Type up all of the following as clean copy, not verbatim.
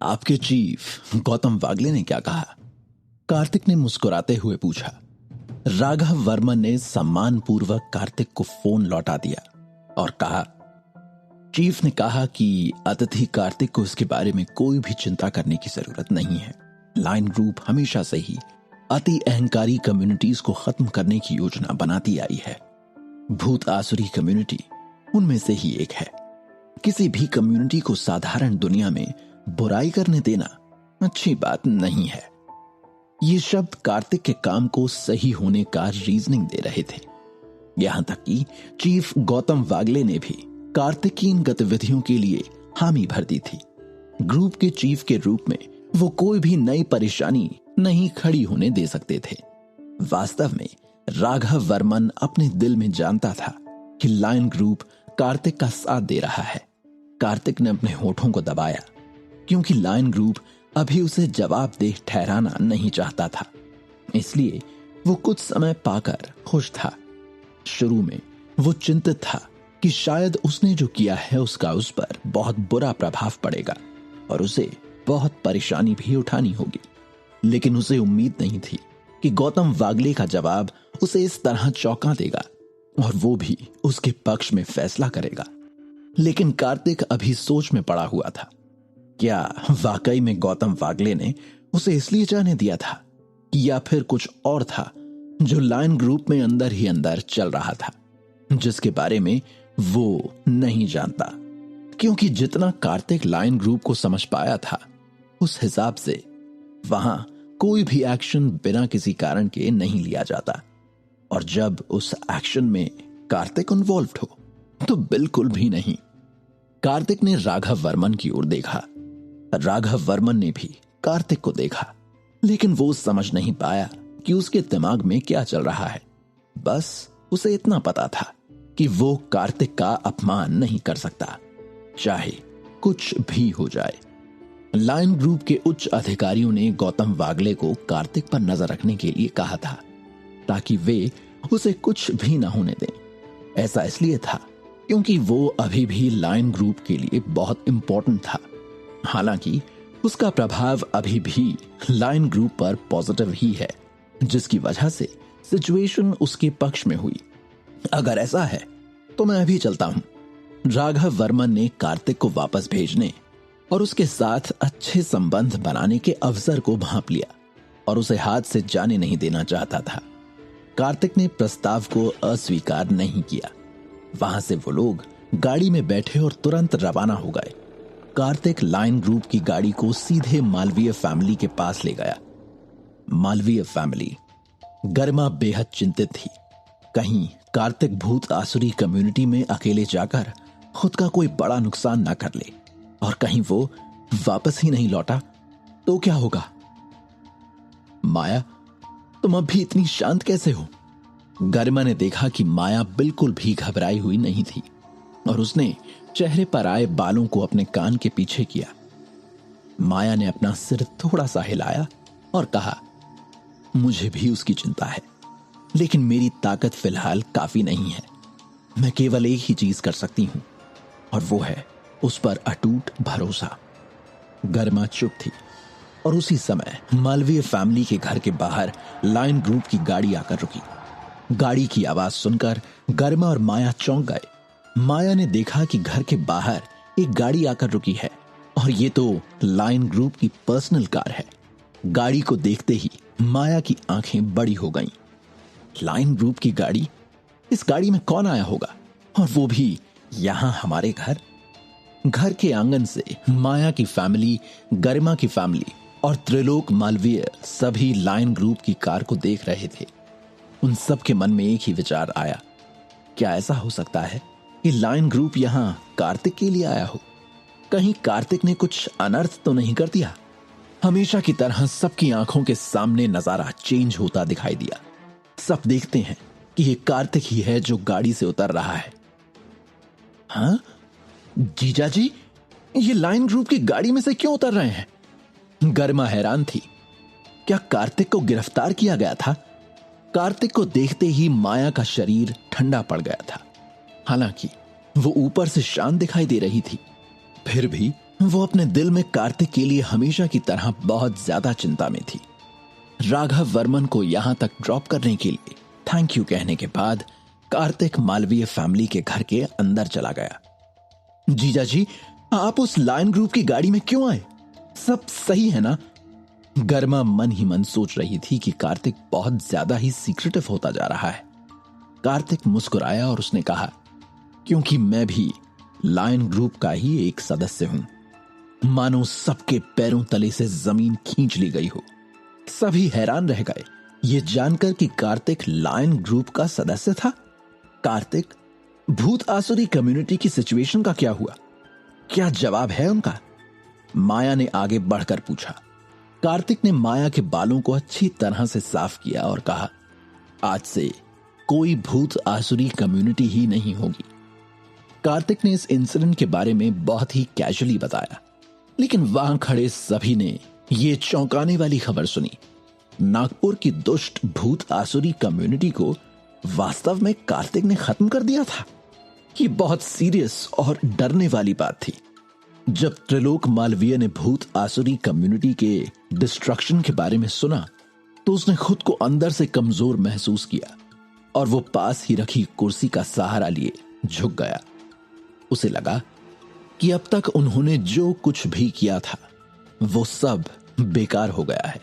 आपके चीफ गौतम वागले ने क्या कहा? कार्तिक ने मुस्कुराते हुए पूछा। राघव वर्मन ने सम्मानपूर्वक कार्तिक को फोन लौटा दिया और कहा, चीफ ने कहा कि अतिथि कार्तिक को इसके बारे में कोई भी चिंता करने की जरूरत नहीं है। लाइन ग्रुप हमेशा से ही अति अहंकारी कम्युनिटीज को खत्म करने की योजना बनाती आई है। भूत आसुरी कम्युनिटी उनमें से ही एक है। किसी भी कम्युनिटी को साधारण दुनिया में बुराई करने देना अच्छी बात नहीं है। ये शब्द कार्तिक के काम को सही होने का रीजनिंग दे रहे थे। यहां तक कि चीफ गौतम वागले ने भी कार्तिक की इन गतिविधियों के लिए हामी भर दी थी। ग्रुप के चीफ के रूप में वो कोई भी नई परेशानी नहीं खड़ी होने दे सकते थे। वास्तव में राघव वर्मन अपने दिल में जानता था कि लायन ग्रुप कार्तिक का साथ दे रहा है। कार्तिक ने अपने होठों को दबाया क्योंकि लायन ग्रुप अभी उसे जवाबदेह ठहराना नहीं चाहता था। इसलिए वो कुछ समय पाकर खुश था। शुरू में वो चिंतित था कि शायद उसने जो किया है उसका उस पर बहुत बुरा प्रभाव पड़ेगा और उसे बहुत परेशानी भी उठानी होगी। लेकिन उसे उम्मीद नहीं थी कि गौतम वागले का जवाब उसे इस तरह चौंका देगा और वो भी उसके पक्ष में फैसला करेगा। लेकिन कार्तिक अभी सोच में पड़ा हुआ था। क्या वाकई में गौतम वागले ने उसे इसलिए जाने दिया था या फिर कुछ और था जो लायन ग्रुप में अंदर ही अंदर चल रहा था, जिसके बारे में वो नहीं जानता? क्योंकि जितना कार्तिक लायन ग्रुप को समझ पाया था उस हिसाब से वहां कोई भी एक्शन बिना किसी कारण के नहीं लिया जाता, और जब उस एक्शन में कार्तिक इन्वॉल्व्ड हो तो बिल्कुल भी नहीं। कार्तिक ने राघव वर्मन की ओर देखा। राघव वर्मन ने भी कार्तिक को देखा, लेकिन वो समझ नहीं पाया कि उसके दिमाग में क्या चल रहा है। बस उसे इतना पता था कि वो कार्तिक का अपमान नहीं कर सकता, चाहे कुछ भी हो जाए। लायन ग्रुप के उच्च अधिकारियों ने गौतम वागले को कार्तिक पर नजर रखने के लिए कहा था ताकि वे उसे कुछ भी न होने दें। ऐसा इसलिए था क्योंकि वो अभी भी लायन ग्रुप के लिए बहुत इंपॉर्टेंट था। हालांकि उसका प्रभाव अभी भी लायन ग्रुप पर पॉजिटिव ही है, जिसकी वजह से सिचुएशन उसके पक्ष में हुई। अगर ऐसा है तो मैं अभी चलता हूं। राघव वर्मन ने कार्तिक को वापस भेजने और उसके साथ अच्छे संबंध बनाने के अवसर को भांप लिया और उसे हाथ से जाने नहीं देना चाहता था। कार्तिक ने प्रस्ताव को अस्वीकार नहीं किया। वहां से वो लोग गाड़ी में बैठे और तुरंत रवाना हो गए। कार्तिक लायन ग्रुप की गाड़ी को सीधे मालवीय फैमिली के पास ले गया। मालवीय फैमिली गर्मा बेहद चिंतित थी। कहीं कार्तिक भूत आसुरी कम्युनिटी में अकेले जाकर खुद का कोई बड़ा नुकसान ना कर ले, और कहीं वो वापस ही नहीं लौटा तो क्या होगा? माया, तुम अब भी इतनी शांत कैसे हो? गरिमा ने देखा कि माया बिल्कुल भी घबराई हुई नहीं थी और उसने चेहरे पर आए बालों को अपने कान के पीछे किया। माया ने अपना सिर थोड़ा सा हिलाया और कहा, मुझे भी उसकी चिंता है, लेकिन मेरी ताकत फिलहाल काफी नहीं है। मैं केवल एक ही चीज कर सकती हूं और वो है उस पर अटूट भरोसा। गरिमा चुप थी और उसी समय मालवीय फैमिली के घर के बाहर लायन ग्रुप की गाड़ी आकर रुकी। गाड़ी की आवाज सुनकर गरिमा और माया चौंक गए। माया ने देखा कि घर के बाहर एक गाड़ी आकर रुकी है और ये तो लायन ग्रुप की पर्सनल कार है। गाड़ी को देखते ही माया की आंखें बड़ी हो गईं। लायन ग्रुप की गाड़ी? इस गाड़ी में कौन आया होगा, और वो भी यहां हमारे घर? घर के आंगन से माया की फैमिली, गरिमा की फैमिली और त्रिलोक मालवीय सभी लायन ग्रुप की कार को देख रहे थे। उन सब के मन में एक ही विचार आया, क्या ऐसा हो सकता है कि लायन ग्रुप यहां कार्तिक के लिए आया हो? कहीं कार्तिक ने कुछ अनर्थ तो नहीं कर दिया? हमेशा की तरह सबकी आंखों के सामने नजारा चेंज होता दिखाई दिया। सब देखते हैं कि ये कार्तिक ही है जो गाड़ी से उतर रहा है। हाँ जीजा जी, ये लायन ग्रुप की गाड़ी में से क्यों उतर रहे हैं? गरिमा हैरान थी। क्या कार्तिक को गिरफ्तार किया गया था? कार्तिक को देखते ही माया का शरीर ठंडा पड़ गया था। हालांकि वो ऊपर से शांत दिखाई दे रही थी, फिर भी वो अपने दिल में कार्तिक के लिए हमेशा की तरह बहुत ज्यादा चिंता में थी। राघव वर्मन को यहां तक ड्रॉप करने के लिए थैंक यू कहने के बाद कार्तिक मालवीय फैमिली के घर के अंदर चला गया। जीजा जी, आप उस लायन ग्रुप की गाड़ी में क्यों आए? सब सही है ना? गर्मा मन ही मन सोच रही थी कि कार्तिक बहुत ज्यादा ही सीक्रेटिव होता जा रहा है। कार्तिक मुस्कुराया और उसने कहा, क्योंकि मैं भी लायन ग्रुप का ही एक सदस्य हूं। मानो सबके पैरों तले से जमीन खींच ली गई हो। सभी हैरान रह गए ये जानकर कि कार्तिक लायन ग्रुप का सदस्य था। कार्तिक, भूत आसुरी कम्युनिटी की सिचुएशन का क्या हुआ? क्या जवाब है उनका? माया ने आगे बढ़कर पूछा। कार्तिक ने माया के बालों को अच्छी तरह से साफ किया और कहा, आज से कोई भूत आसुरी कम्युनिटी ही नहीं होगी। कार्तिक ने इस इंसिडेंट के बारे में बहुत ही कैजुअली बताया, लेकिन वहां खड़े सभी ने यह चौंकाने वाली खबर सुनी। नागपुर की दुष्ट भूत आसुरी कम्युनिटी को वास्तव में कार्तिक ने खत्म कर दिया था। ये बहुत सीरियस और डरने वाली बात थी। जब त्रिलोक मालवीय ने भूत आसुरी कम्युनिटी के डिस्ट्रक्शन के बारे में सुना तो उसने खुद को अंदर से कमजोर महसूस किया और वो पास ही रखी कुर्सी का सहारा लिए झुक गया। उसे लगा कि अब तक उन्होंने जो कुछ भी किया था वो सब बेकार हो गया है।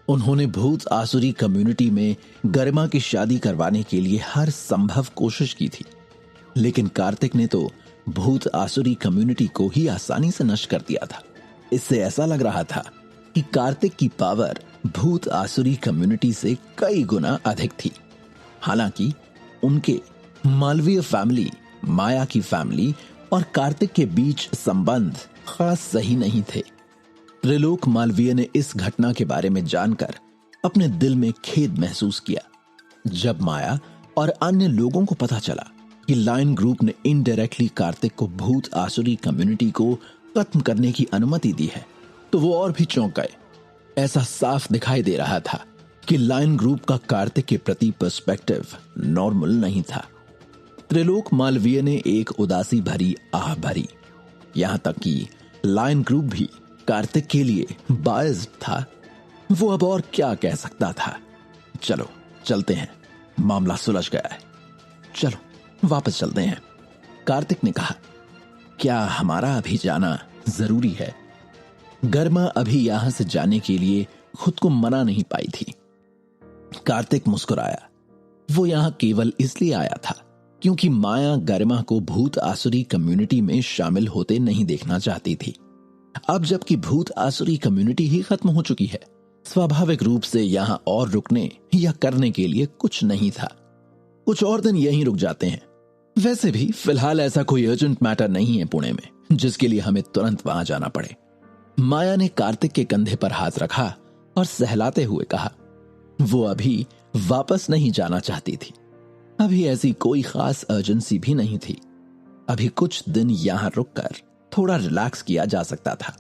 उन्होंने भूत आसुरी कम्युनिटी में गरिमा की शादी करवाने के लिए हर संभव कोशिश की थी, लेकिन कार्तिक ने तो भूत आसुरी कम्युनिटी को ही आसानी से नष्ट कर दिया था। इससे ऐसा लग रहा था कि कार्तिक की पावर भूत आसुरी कम्युनिटी से कई गुना अधिक थी। हालांकि उनके मालवीय फैमिली, माया की फैमिली और कार्तिक के बीच संबंध खास सही नहीं थे। त्रिलोक मालवीय ने इस घटना के बारे में जानकर अपने दिल में खेद महसूस किया। जब माया और अन्य लोगों को पता चला कि लायन ग्रुप ने इनडायरेक्टली कार्तिक को भूत आसुरी कम्युनिटी को खत्म करने की अनुमति दी है, तो वो और भी चौंक गए। ऐसा साफ दिखाई दे रहा था कि लायन ग्रुप का कार्तिक के प्रति पर्सपेक्टिव नॉर्मल नहीं था। त्रिलोक मालवीय ने एक उदासी भरी आह भरी। यहां तक कि लायन ग्रुप भी कार्तिक के लिए बायस्ड था। वो अब और क्या कह सकता था। चलो चलते हैं, मामला सुलझ गया है। चलो वापस चलते हैं, कार्तिक ने कहा। क्या हमारा अभी जाना जरूरी है? गर्मा अभी यहां से जाने के लिए खुद को मना नहीं पाई थी। कार्तिक मुस्कुराया। वो यहां केवल इसलिए आया था क्योंकि माया गरिमा को भूत आसुरी कम्युनिटी में शामिल होते नहीं देखना चाहती थी। अब जबकि भूत आसुरी कम्युनिटी ही खत्म हो चुकी है, स्वाभाविक रूप से यहां और रुकने या करने के लिए कुछ नहीं था। कुछ और दिन यहीं रुक जाते हैं। वैसे भी फिलहाल ऐसा कोई अर्जेंट मैटर नहीं है पुणे में जिसके लिए हमें तुरंत वहां जाना पड़े। माया ने कार्तिक के कंधे पर हाथ रखा और सहलाते हुए कहा। वो अभी वापस नहीं जाना चाहती थी। अभी ऐसी कोई खास अर्जेंसी भी नहीं थी। अभी कुछ दिन यहां रुककर थोड़ा रिलैक्स किया जा सकता था।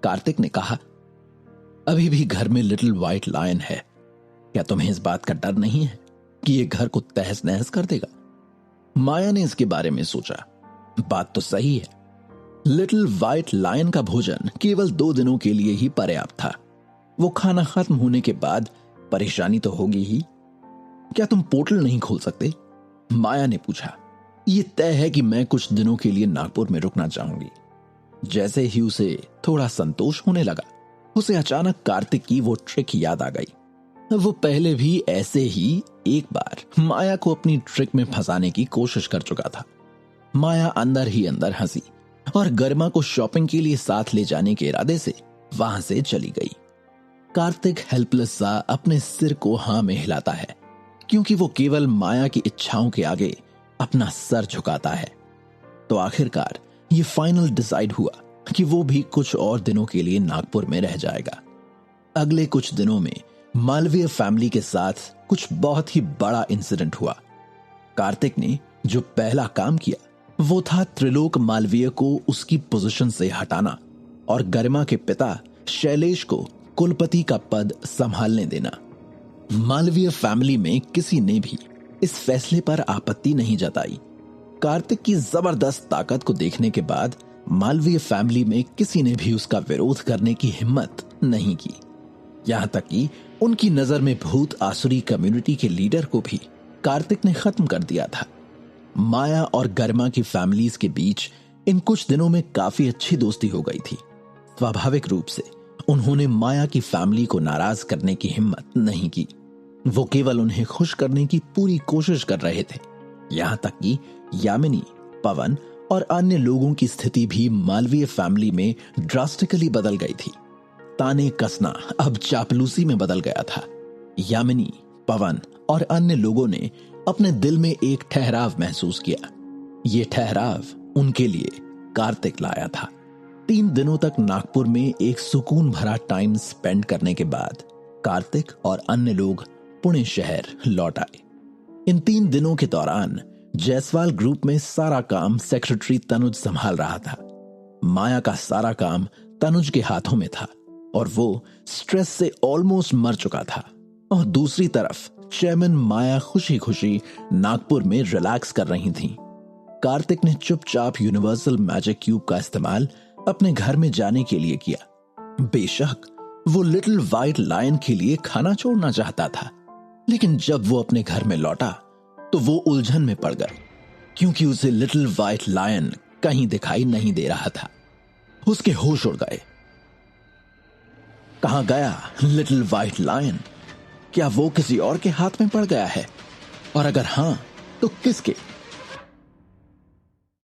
कार्तिक ने कहा, अभी भी घर में लिटिल व्हाइट लायन है। क्या तुम्हें इस बात का डर नहीं है कि ये घर को तहस नहस कर देगा? माया ने इसके बारे में सोचा। बात तो सही है। लिटिल व्हाइट लायन का भोजन केवल 2 दिनों के लिए ही पर्याप्त था। वो खाना खत्म होने के बाद परेशानी तो होगी ही। क्या तुम पोर्टल नहीं खोल सकते? माया ने पूछा। ये तय है कि मैं कुछ दिनों के लिए नागपुर में रुकना चाहूंगी। जैसे ही उसे थोड़ा संतोष होने लगा, उसे अचानक कार्तिक की वो ट्रिक याद आ गई। वो पहले भी ऐसे ही एक बार माया को अपनी ट्रिक में फंसाने की कोशिश कर चुका था। माया अंदर ही अंदर हंसी और गरिमा को शॉपिंग के लिए साथ ले जाने के इरादे से वहां से चली गई। कार्तिक हेल्पलेस सा अपने सिर को हां में हिलाता है क्योंकि वो केवल माया की इच्छाओं के आगे अपना सर झुकाता है। तो आखिरकार ये फाइनल डिसाइड हुआ कि वो भी कुछ और दिनों के लिए नागपुर में रह जाएगा। अगले कुछ दिनों में मालवीय फैमिली के साथ कुछ बहुत ही बड़ा इंसिडेंट हुआ। कार्तिक ने जो पहला काम किया वो था त्रिलोक मालवीय को उसकी पोजीशन से हटाना और गरिमा के पिता शैलेश को कुलपति का पद संभालने देना। मालवीय फैमिली में किसी ने भी इस फैसले पर आपत्ति नहीं जताई। कार्तिक की जबरदस्त ताकत को देखने के बाद मालवीय फैमिली में किसी ने भी उसका विरोध करने की हिम्मत नहीं की। यहां तक कि उनकी नजर में भूत आसुरी कम्युनिटी के लीडर को भी कार्तिक ने खत्म कर दिया था। माया और गरिमा की फैमिलीज के बीच इन कुछ दिनों में काफी अच्छी दोस्ती हो गई थी। स्वाभाविक रूप से उन्होंने माया की फैमिली को नाराज करने की हिम्मत नहीं की। वो केवल उन्हें खुश करने की पूरी कोशिश कर रहे थे। यहां तक कि यामिनी, पवन और अन्य लोगों की स्थिति भी मालवीय फैमिली में ड्रास्टिकली बदल गई थी। ताने कसना अब चापलूसी में बदल गया था। यामिनी, पवन और अन्य लोगों ने अपने दिल में एक ठहराव महसूस किया। ये ठहराव उनके लिए कार्तिक लाया था। 3 दिनों तक नागपुर में एक सुकून भरा टाइम स्पेंड करने के बाद कार्तिक और अन्य लोग पुणे शहर लौट आए। इन 3 दिनों के दौरान जायसवाल ग्रुप में सारा काम सेक्रेटरी तनुज संभाल रहा था। माया का सारा काम तनुज के हाथों में था और वो स्ट्रेस से ऑलमोस्ट मर चुका था। और दूसरी तरफ चेयरमैन माया खुशी खुशी नागपुर में रिलैक्स कर रही थीं। कार्तिक ने चुपचाप यूनिवर्सल मैजिक क्यूब का इस्तेमाल अपने घर में जाने के लिए किया। बेशक वो लिटिल व्हाइट लायन के लिए खाना छोड़ना चाहता था, लेकिन जब वो अपने घर में लौटा तो वो उलझन में पड़ गया, क्योंकि उसे लिटिल व्हाइट लायन कहीं दिखाई नहीं दे रहा था। उसके होश उड़ गए। कहां गया लिटिल व्हाइट लायन? क्या वो किसी और के हाथ में पड़ गया है? और अगर हां, तो किसके?